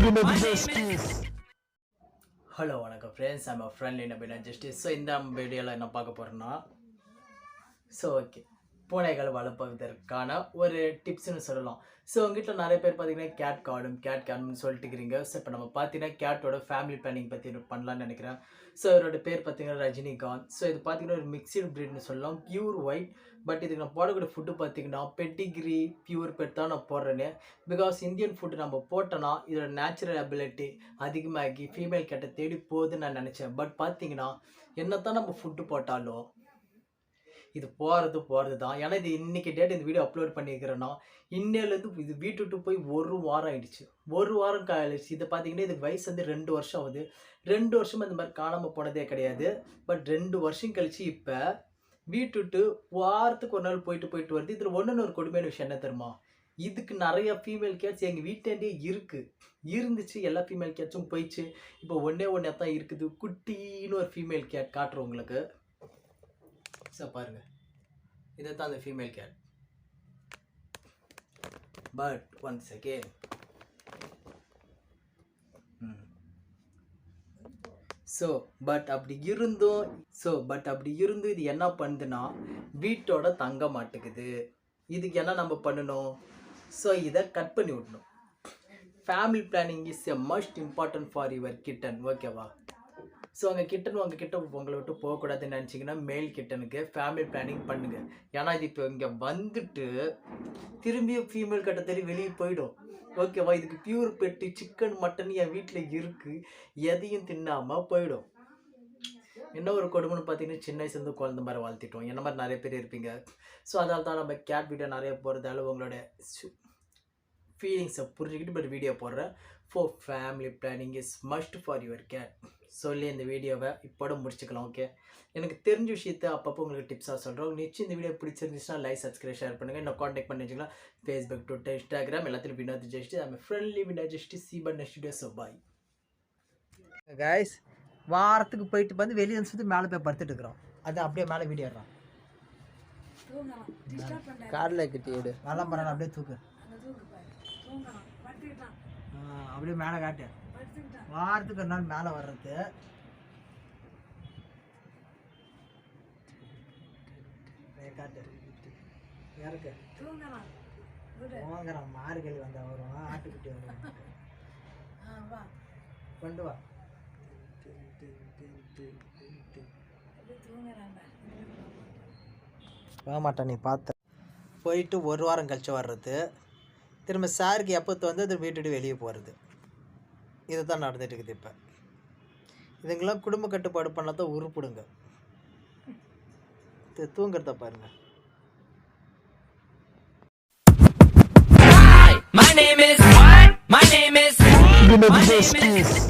Hello வணக்கம் friends, I'm friendly Nabina Justice. So இந்த வீடியோவில் என்ன பார்க்க போகிறோன்னா, ஓகே, பூனைகள் வளர்ப்பதற்கான ஒரு டிப்ஸ்னு சொல்லலாம். ஸோ உங்ககிட்ட நிறைய பேர் பார்த்தீங்கன்னா கேட் கார்டுன்னு சொல்லிட்டு இருக்கிறீங்க. ஸோ இப்போ நம்ம பார்த்தீங்கன்னா கேட்டோட ஃபேமிலி பிளானிங் பற்றி பண்ணலான்னு நினைக்கிறேன். ஸோ இவரோட பேர் பார்த்தீங்கன்னா ரஜினிகாந்த். ஸோ இது பார்த்தீங்கன்னா ஒரு மிக்சடு ப்ரீட்னு சொல்லலாம், பியூர் ஒயிட். பட் இதுக்கு நான் போடக்கூடிய ஃபுட்டு பார்த்தீங்கன்னா பெட்டிகிரி பியூர் பெட் தான் நான் போடுறேன்னு. பிகாஸ் இந்தியன் ஃபுட்டு நம்ம போட்டோன்னா இதோட நேச்சுரல் அபிலிட்டி அதிகமாகி ஃபீமேல் கேட்டை தேடி போகுதுன்னு நான் நினச்சேன். பட் பார்த்தீங்கன்னா என்ன தான் நம்ம ஃபுட்டு போட்டாலும் இது போகிறது தான். ஏன்னா இது இன்றைக்கி டேட் இந்த வீடியோ அப்லோட் பண்ணியிருக்கிறேன்னா இன்னிலேருந்து இது வீட்டுட்டு போய் ஒரு வாரம் ஆகிடுச்சு. ஒரு வாரம் கழிச்சு இதை பார்த்தீங்கன்னா இதுக்கு வயசு வந்து 2 வருஷம் ஆகுது. 2 வருஷமாக இந்த மாதிரி காணாமல் போனதே கிடையாது. பட் 2 வருஷம் கழிச்சு இப்போ வீட்டுட்டு வாரத்துக்கு ஒரு நாள் போயிட்டு வருது. இதில் ஒன்று ஒரு கொடுமையான விஷயம் என்ன தெரியுமா, இதுக்கு நிறைய ஃபீமேல் கேட்ஸ் எங்கள் வீட்டாண்டே இருந்துச்சு. எல்லா ஃபீமேல் கேட்ஸும் போயிடுச்சு. இப்போ ஒன்றே தான் இருக்குது. குட்டின்னு ஒரு ஃபீமேல் கேட் காட்டுறோம் உங்களுக்கு. சார் பாருங்கள், இதை தான் அந்த female cat. But once again but அப்படி இருந்தும் இது என்ன பண்ணுதுன்னா வீட்டோட தங்க மாட்டேங்குது. இதுக்கு என்ன நம்ம பண்ணணும்? ஸோ இதை கட் பண்ணி விடணும். Family planning is a must important for your kitten, ஓகேவா? ஸோ உங்ககிட்ட உங்களை விட்டு போகக்கூடாதுன்னு நினச்சிங்கன்னா மேல் கிட்டனுக்கு ஃபேமிலி பிளானிங் பண்ணுங்கள். ஏன்னா இது இப்போ இங்கே வந்துட்டு திரும்பியும் ஃபீமேல் கிட்ட தேடி வெளியே போயிடும், ஓகேவா? இதுக்கு பியூர் பெட்டு சிக்கன் மட்டன் என் வீட்டில் இருக்குது, எதையும் தின்னாமல் போயிடும். என்ன ஒரு கொடுமைன்னு பார்த்தீங்கன்னா சின்ன வயசுலேருந்து குழந்த மாதிரி வளர்த்திட்டோம். என்ன மாதிரி நிறைய பேர் இருப்பீங்க. ஸோ அதனால தான் நம்ம கேட் வீடியோ நிறைய போகிறதால உங்களோட ஃபீலிங்ஸை புரிஞ்சுக்கிட்டு பட் வீடியோ போடுறேன். For family planning is must for your cat சொல்லி இந்த வீடியோவை இப்போட முடிச்சுக்கலாம். ஓகே, எனக்கு தெரிஞ்ச விஷயத்தை அப்பப்போ உங்களுக்கு டிப்ஸாக சொல்கிறோம். நிச்சயம் இந்த வீடியோ பிடிச்சிருந்துச்சுன்னா லைக், சப்ஸ்கிரைப், ஷேர் பண்ணுங்கள். என்ன காண்டாக்ட் பண்ணி வச்சுக்கலாம். ஃபேஸ்புக், ட்விட்டர், இன்ஸ்டாகிராம் எல்லாத்துலையும் Vinod justice. I'm friendly Vinod justice. See but next video. So bye guys. வாரத்துக்கு போயிட்டு வந்து வெளியே சுற்றி மேலே போய் படுத்துட்டு இருக்கிறோம். அது அப்படியே மேலே வீடியோ எடுறான். காரில் கட்டி விடு, நல்லா பரவாயில்ல, அப்படியே தூக்கு, அப்படியே மேலே காட்டு. வாரத்துக்கு ஒரு நாள் மேலே வர்றது. காட்டு யாருக்கு தூங்குறான். மார்கழி வந்தா வரும், ஆட்டுக்குட்டி வரும். கொண்டு வா. மாட்டா நீ பார்த்த போயிட்டு ஒரு வாரம் கழிச்சு வர்றது. திரும்ப சாருக்கு எப்போ வந்து அது வீட்டுட்டு வெளியே போகிறது. இது தான் நடந்துட்டு இருக்குது. இப்போ இதுங்கெல்லாம் குடும்ப கட்டுப்பாடு பண்ண தான் உருப்பிடுங்க. தூங்குறத பாருங்க. My name is